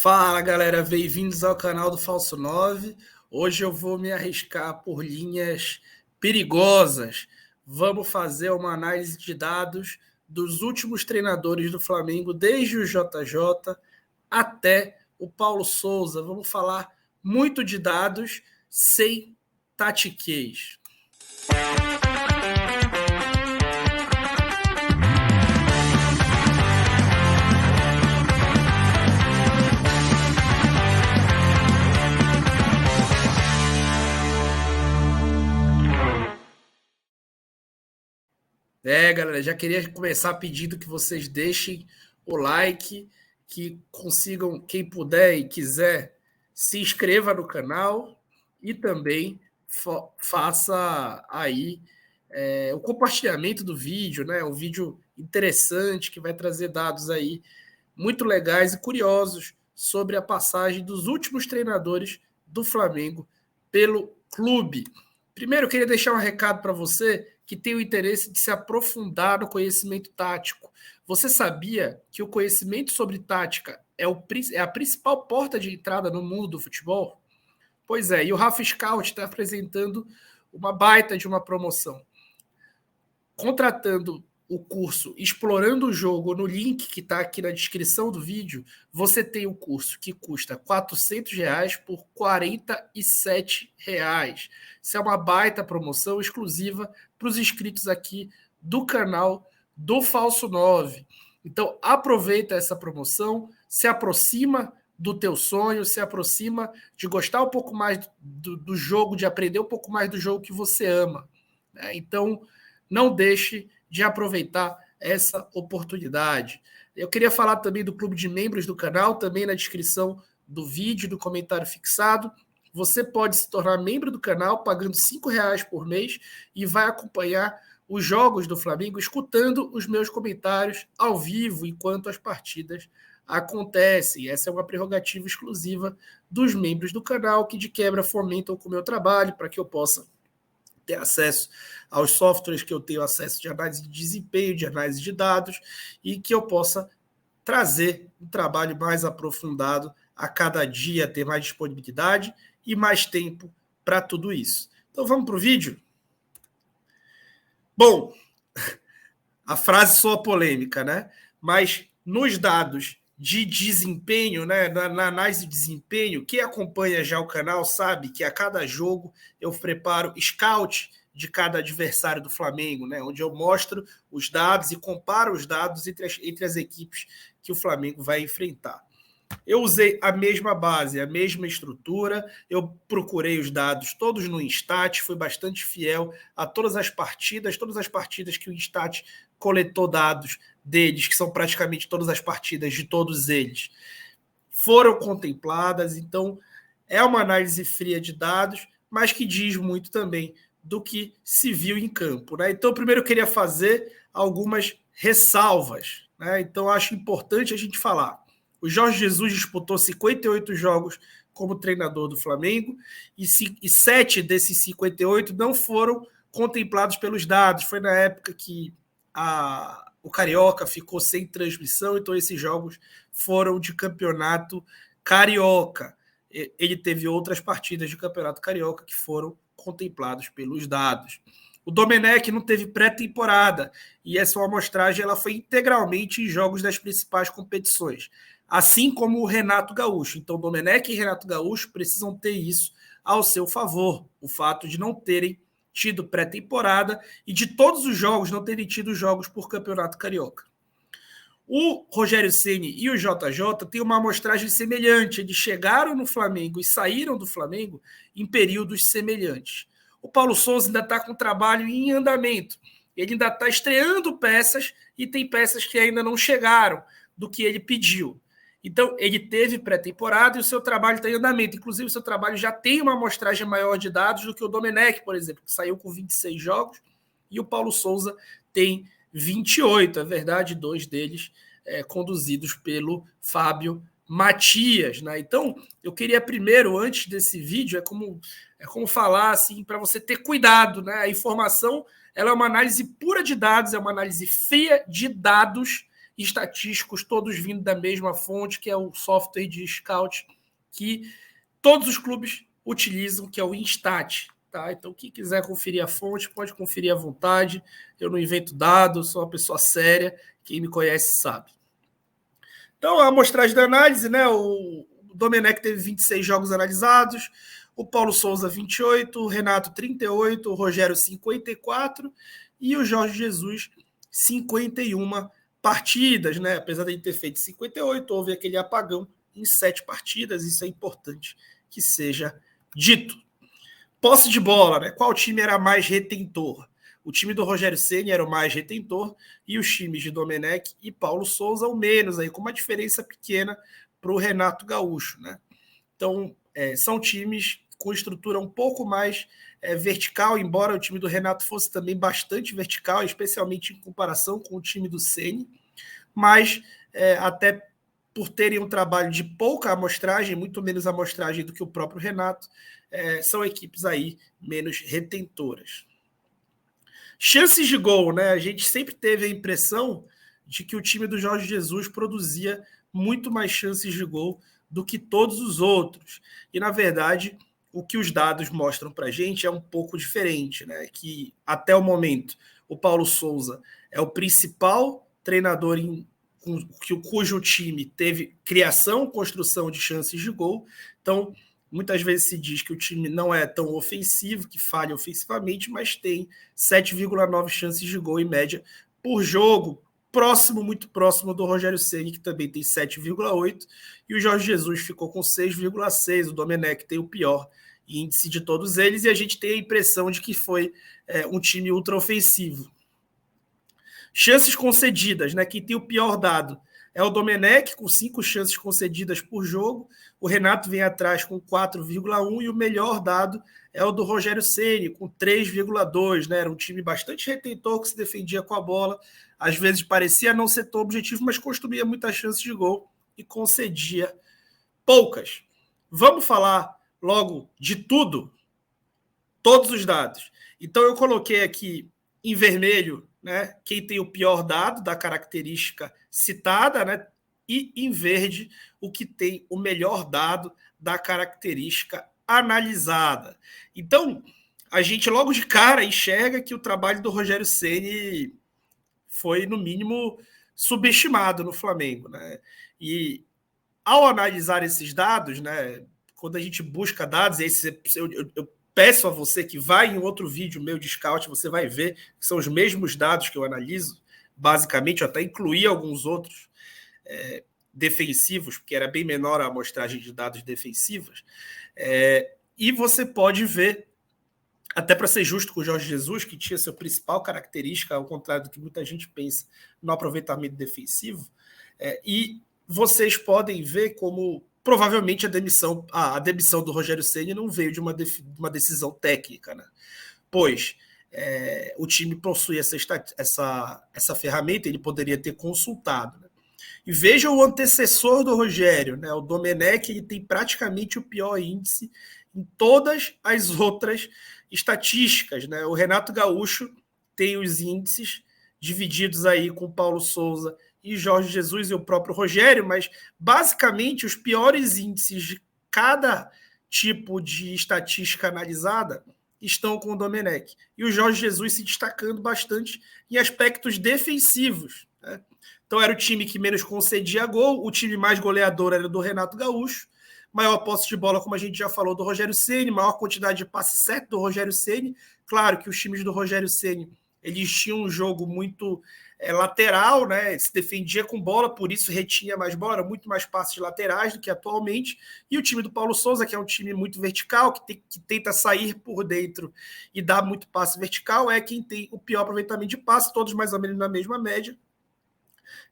Fala galera, bem-vindos ao canal do Falso 9. Hoje eu vou me arriscar por linhas perigosas. Vamos fazer uma análise de dados dos últimos treinadores do Flamengo, desde o JJ até o Paulo Souza. Vamos falar muito de dados sem tatiquez. Galera, já queria começar pedindo que vocês deixem o like, que consigam, quem puder e quiser, se inscreva no canal e também faça aí o compartilhamento do vídeo, né? Um vídeo interessante que vai trazer dados aí muito legais e curiosos sobre a passagem dos últimos treinadores do Flamengo pelo clube. Primeiro, eu queria deixar um recado para você que tem o interesse de se aprofundar no conhecimento tático. Você sabia que o conhecimento sobre tática é a principal porta de entrada no mundo do futebol? Pois é, e o Rafa Scout está apresentando uma baita de uma promoção. Contratando o curso Explorando o Jogo no link que está aqui na descrição do vídeo, você tem o curso que custa R$400 por R$47. Isso é uma baita promoção exclusiva para os inscritos aqui do canal do Falso 9. Então, aproveita essa promoção, se aproxima do teu sonho, se aproxima de gostar um pouco mais do jogo, de aprender um pouco mais do jogo que você ama. Então, não deixe de aproveitar essa oportunidade. Eu queria falar também do clube de membros do canal, também na descrição do vídeo, do comentário fixado. Você pode se tornar membro do canal pagando R$5 por mês e vai acompanhar os jogos do Flamengo, escutando os meus comentários ao vivo enquanto as partidas acontecem. Essa é uma prerrogativa exclusiva dos membros do canal, que de quebra fomentam com o meu trabalho para que eu possa ter acesso aos softwares que eu tenho acesso de análise de desempenho, de análise de dados, e que eu possa trazer um trabalho mais aprofundado a cada dia, ter mais disponibilidade e mais tempo para tudo isso. Então vamos para o vídeo? Bom, a frase soa polêmica, né? Mas nos dados de desempenho, né, na análise de desempenho, quem acompanha já o canal sabe que a cada jogo eu preparo scout de cada adversário do Flamengo, né, onde eu mostro os dados e comparo os dados entre as equipes que o Flamengo vai enfrentar. Eu usei a mesma base, a mesma estrutura, eu procurei os dados todos no Instat, fui bastante fiel a todas as partidas que o Instat coletou dados deles, que são praticamente todas as partidas de todos eles, foram contempladas. Então, é uma análise fria de dados, mas que diz muito também do que se viu em campo, né? Então, primeiro eu queria fazer algumas ressalvas, né? Então, acho importante a gente falar. O Jorge Jesus disputou 58 jogos como treinador do Flamengo e 7 desses 58 não foram contemplados pelos dados. Foi na época que o Carioca ficou sem transmissão, então esses jogos foram de campeonato carioca. Ele teve outras partidas de campeonato carioca que foram contemplados pelos dados. O Domenech não teve pré-temporada e essa amostragem ela foi integralmente em jogos das principais competições, assim como o Renato Gaúcho. Então, Domenech e Renato Gaúcho precisam ter isso ao seu favor, o fato de não terem tido pré-temporada e de todos os jogos não terem tido jogos por campeonato carioca. O Rogério Ceni e o JJ têm uma amostragem semelhante, eles chegaram no Flamengo e saíram do Flamengo em períodos semelhantes. O Paulo Souza ainda está com o trabalho em andamento, ele ainda está estreando peças e tem peças que ainda não chegaram do que ele pediu. Então, ele teve pré-temporada e o seu trabalho está em andamento. Inclusive, o seu trabalho já tem uma amostragem maior de dados do que o Domenech, por exemplo, que saiu com 26 jogos, e o Paulo Souza tem 28. É verdade, 2 deles conduzidos pelo Fábio Matias, né? Então, eu queria primeiro, antes desse vídeo, é como falar assim, para você ter cuidado, né? A informação ela é uma análise pura de dados, é uma análise fria de dados, estatísticos, todos vindo da mesma fonte, que é o software de scout que todos os clubes utilizam, que é o Instat. Tá? Então, quem quiser conferir a fonte, pode conferir à vontade. Eu não invento dados, sou uma pessoa séria. Quem me conhece sabe. Então, a amostragem da análise, né? O Domenech teve 26 jogos analisados, o Paulo Souza 28, o Renato 38, o Rogério 54 e o Jorge Jesus 51 partidas, né? Apesar de ele ter feito 58, houve aquele apagão em 7 partidas, isso é importante que seja dito. Posse de bola, né? Qual time era mais retentor? O time do Rogério Ceni era o mais retentor e os times de Domenech e Paulo Souza o menos, aí, com uma diferença pequena para o Renato Gaúcho, né? Então, são times com estrutura um pouco mais vertical, embora o time do Renato fosse também bastante vertical, especialmente em comparação com o time do Ceni, mas até por terem um trabalho de pouca amostragem, muito menos amostragem do que o próprio Renato, são equipes aí menos retentoras. Chances de gol, né? A gente sempre teve a impressão de que o time do Jorge Jesus produzia muito mais chances de gol do que todos os outros. E, na verdade, o que os dados mostram para a gente é um pouco diferente, né? Que, até o momento, o Paulo Souza é o principal treinador cujo time teve criação, construção de chances de gol. Então, muitas vezes se diz que o time não é tão ofensivo, que falha ofensivamente, mas tem 7,9 chances de gol em média por jogo, muito próximo do Rogério Ceni, que também tem 7,8, e o Jorge Jesus ficou com 6,6. O Domenech tem o pior índice de todos eles, e a gente tem a impressão de que foi um time ultra ofensivo. Chances concedidas, né? Quem tem o pior dado é o Domenech, com 5 chances concedidas por jogo. O Renato vem atrás com 4,1 e o melhor dado é o do Rogério Ceni, com 3,2. Né? Era um time bastante retentor, que se defendia com a bola. Às vezes parecia não ser tão objetivo, mas construía muitas chances de gol e concedia poucas. Vamos falar logo de tudo? Todos os dados. Então eu coloquei aqui em vermelho, né, quem tem o pior dado da característica citada, né, e em verde o que tem o melhor dado da característica analisada. Então, a gente logo de cara enxerga que o trabalho do Rogério Ceni foi, no mínimo, subestimado no Flamengo, né? E ao analisar esses dados, né, quando a gente busca dados, eu peço a você que vá em outro vídeo meu de scout, você vai ver que são os mesmos dados que eu analiso, basicamente, eu até incluí alguns outros defensivos, porque era bem menor a amostragem de dados defensivos, e você pode ver, até para ser justo com o Jorge Jesus, que tinha sua principal característica, ao contrário do que muita gente pensa, no aproveitamento defensivo, e vocês podem ver como provavelmente a demissão do Rogério Ceni não veio de uma decisão técnica, né? Pois o time possui essa ferramenta, ele poderia ter consultado. Né? E veja o antecessor do Rogério, né? O Domenech, ele tem praticamente o pior índice em todas as outras estatísticas. Né? O Renato Gaúcho tem os índices divididos aí com o Paulo Souza e Jorge Jesus e o próprio Rogério, mas basicamente os piores índices de cada tipo de estatística analisada estão com o Domenech. E o Jorge Jesus se destacando bastante em aspectos defensivos. Né? Então era o time que menos concedia gol, o time mais goleador era do Renato Gaúcho, maior posse de bola, como a gente já falou, do Rogério Ceni, maior quantidade de passe certo do Rogério Ceni. Claro que os times do Rogério Ceni, eles tinham um jogo muito lateral, né? Se defendia com bola, por isso retinha mais bola, era muito mais passes laterais do que atualmente. E o time do Paulo Souza, que é um time muito vertical, que tenta sair por dentro e dar muito passe vertical, é quem tem o pior aproveitamento de passe, todos mais ou menos na mesma média.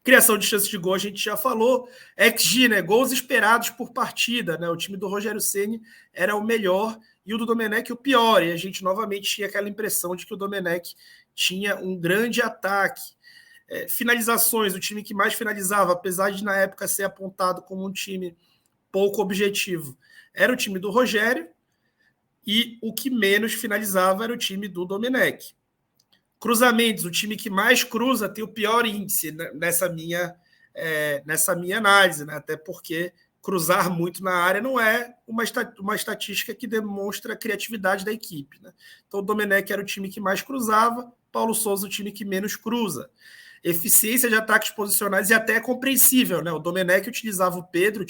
Criação de chances de gol, a gente já falou. XG, né? Gols esperados por partida, né? O time do Rogério Ceni era o melhor e o do Domenech o pior. E a gente novamente tinha aquela impressão de que o Domenech tinha um grande ataque. Finalizações, o time que mais finalizava, apesar de na época ser apontado como um time pouco objetivo, era o time do Rogério, e o que menos finalizava era o time do Domenech. Cruzamentos, o time que mais cruza tem o pior índice nessa minha análise, né? Até porque cruzar muito na área não é uma estatística que demonstra a criatividade da equipe, né? Então o Domenech era o time que mais cruzava, Paulo Souza o time que menos cruza. Eficiência de ataques posicionais e até é compreensível, né? O Domenech utilizou o Pedro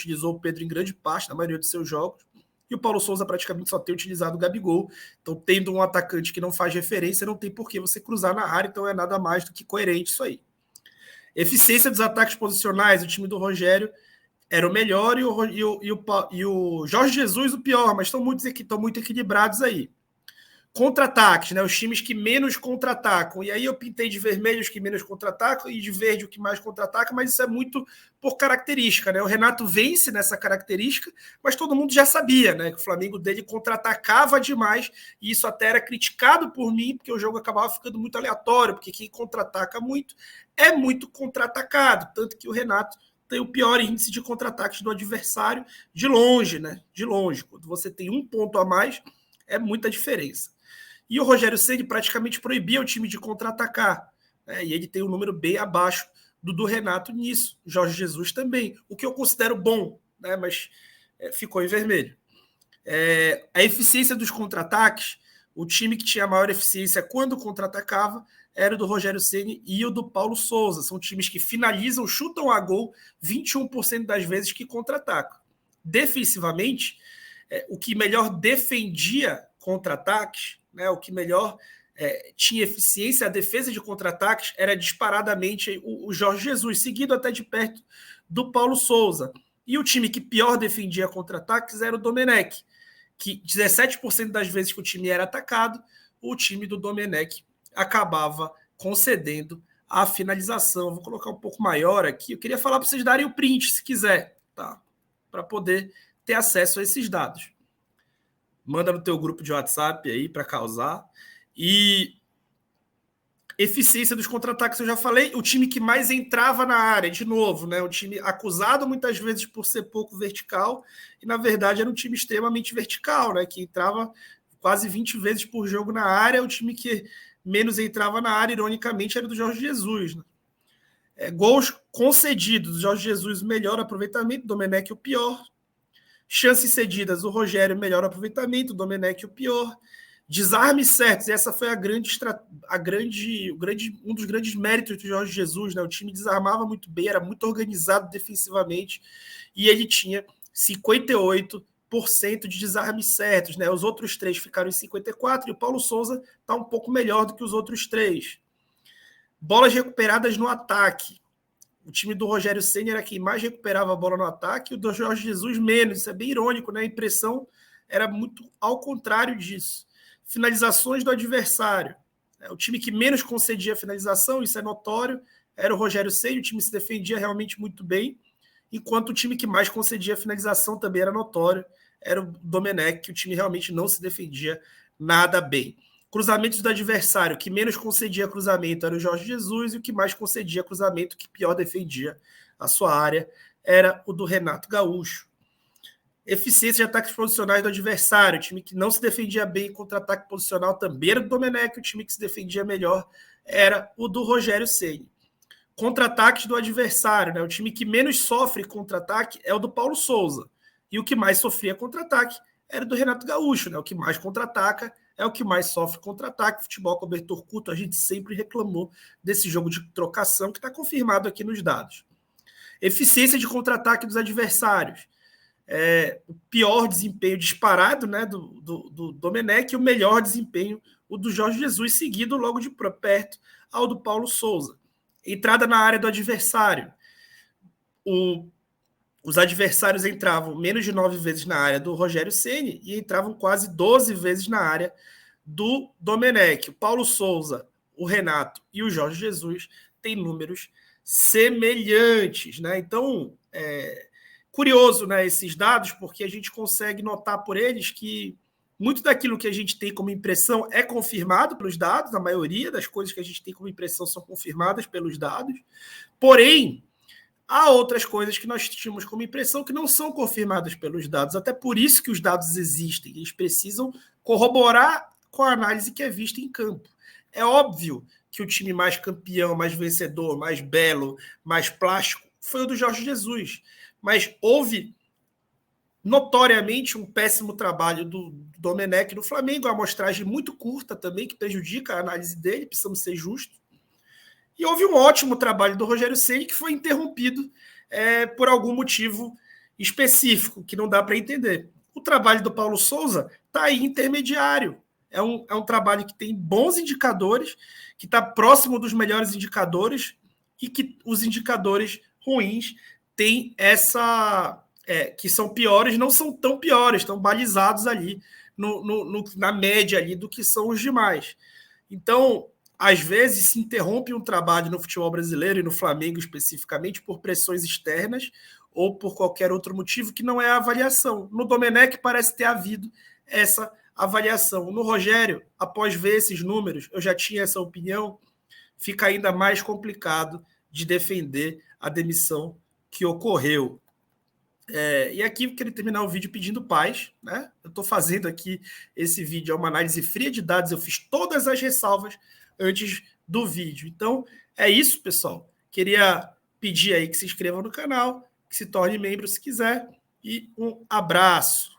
em grande parte, na maioria dos seus jogos, e o Paulo Souza praticamente só tem utilizado o Gabigol. Então, tendo um atacante que não faz referência, não tem por que você cruzar na área, então é nada mais do que coerente isso aí. Eficiência dos ataques posicionais, o time do Rogério era o melhor e o Jorge Jesus o pior, mas estão muito equilibrados aí. Contra-ataques, né? Os times que menos contra-atacam. E aí eu pintei de vermelho os que menos contra-atacam e de verde o que mais contra-ataca, mas isso é muito por característica, né? O Renato vence nessa característica, mas todo mundo já sabia, né? Que o Flamengo dele contra-atacava demais, e isso até era criticado por mim, porque o jogo acabava ficando muito aleatório, porque quem contra-ataca muito é muito contra-atacado, tanto que o Renato tem o pior índice de contra-ataques do adversário de longe, né? De longe. Quando você tem um ponto a mais, é muita diferença. E o Rogério Ceni praticamente proibia o time de contra-atacar, né? E ele tem um número bem abaixo do Renato nisso. Jorge Jesus também, o que eu considero bom, né? Mas ficou em vermelho. A eficiência dos contra-ataques, o time que tinha maior eficiência quando contra-atacava era o do Rogério Ceni e o do Paulo Souza. São times que finalizam, chutam a gol 21% das vezes que contra-atacam. Defensivamente, o que melhor defendia contra-ataques, né, o que melhor tinha eficiência, a defesa de contra-ataques era disparadamente o Jorge Jesus, seguido até de perto do Paulo Souza. E o time que pior defendia contra-ataques era o Domenech, que 17% das vezes que o time era atacado, o time do Domenech acabava concedendo a finalização. Vou colocar um pouco maior aqui. Eu queria falar para vocês darem o print, se quiser, tá? Para poder ter acesso a esses dados. Manda no teu grupo de WhatsApp aí para causar. E eficiência dos contra-ataques, eu já falei, o time que mais entrava na área, de novo, né? O time acusado muitas vezes por ser pouco vertical, e na verdade era um time extremamente vertical, né? Que entrava quase 20 vezes por jogo na área, o time que menos entrava na área, ironicamente, era do Jorge Jesus, né? Gols concedidos, o Jorge Jesus, o melhor aproveitamento, Domenech o pior. Chances cedidas, o Rogério, melhor aproveitamento, o Domenech o pior. Desarmes certos, e essa foi um dos grandes méritos do Jorge Jesus, né? O time desarmava muito bem, era muito organizado defensivamente, e ele tinha 58% de desarmes certos, né? Os outros três ficaram em 54%, e o Paulo Souza está um pouco melhor do que os outros três. Bolas recuperadas no ataque. O time do Rogério Ceni era quem mais recuperava a bola no ataque, e o do Jorge Jesus menos. Isso é bem irônico, né? A impressão era muito ao contrário disso. Finalizações do adversário. O time que menos concedia finalização, isso é notório, era o Rogério Ceni, o time se defendia realmente muito bem, enquanto o time que mais concedia finalização também era notório, era o Domenech, que o time realmente não se defendia nada bem. Cruzamentos do adversário, que menos concedia cruzamento era o Jorge Jesus, e o que mais concedia cruzamento, que pior defendia a sua área, era o do Renato Gaúcho. Eficiência de ataques posicionais do adversário, o time que não se defendia bem em contra-ataque posicional também era do Domenech, o time que se defendia melhor era o do Rogério Ceni. Contra-ataques do adversário, né? O time que menos sofre contra-ataque é o do Paulo Souza, e o que mais sofria contra-ataque era do Renato Gaúcho, né? O que mais contra-ataca é o que mais sofre contra-ataque. Futebol cobertor curto, a gente sempre reclamou desse jogo de trocação que está confirmado aqui nos dados. Eficiência de contra-ataque dos adversários. O pior desempenho disparado, né, do Domenech, e o melhor desempenho o do Jorge Jesus, seguido logo de perto ao do Paulo Souza. Entrada na área do adversário. Os adversários entravam menos de 9 vezes na área do Rogério Ceni e entravam quase 12 vezes na área do Domenech. O Paulo Souza, o Renato e o Jorge Jesus têm números semelhantes, né? Então, curioso, né, esses dados, porque a gente consegue notar por eles que muito daquilo que a gente tem como impressão é confirmado pelos dados, a maioria das coisas que a gente tem como impressão são confirmadas pelos dados, porém, há outras coisas que nós tínhamos como impressão que não são confirmadas pelos dados, até por isso que os dados existem, eles precisam corroborar com a análise que é vista em campo. É óbvio que o time mais campeão, mais vencedor, mais belo, mais plástico foi o do Jorge Jesus. Mas houve notoriamente um péssimo trabalho do Domenech no Flamengo, uma amostragem muito curta também, que prejudica a análise dele, precisamos ser justos. E houve um ótimo trabalho do Rogério Ceni que foi interrompido por algum motivo específico, que não dá para entender. O trabalho do Paulo Souza está aí intermediário. É um trabalho que tem bons indicadores, que está próximo dos melhores indicadores e que os indicadores ruins têm que são piores, não são tão piores, estão balizados ali na média ali do que são os demais. Então, às vezes, se interrompe um trabalho no futebol brasileiro e no Flamengo especificamente por pressões externas ou por qualquer outro motivo que não é a avaliação. No Domenech parece ter havido essa avaliação. No Rogério, após ver esses números, eu já tinha essa opinião, fica ainda mais complicado de defender a demissão que ocorreu. E aqui eu queria terminar o vídeo pedindo paz, né? Eu estou fazendo aqui esse vídeo, é uma análise fria de dados, eu fiz todas as ressalvas antes do vídeo. Então, é isso, pessoal. Queria pedir aí que se inscreva no canal, que se torne membro se quiser, e um abraço.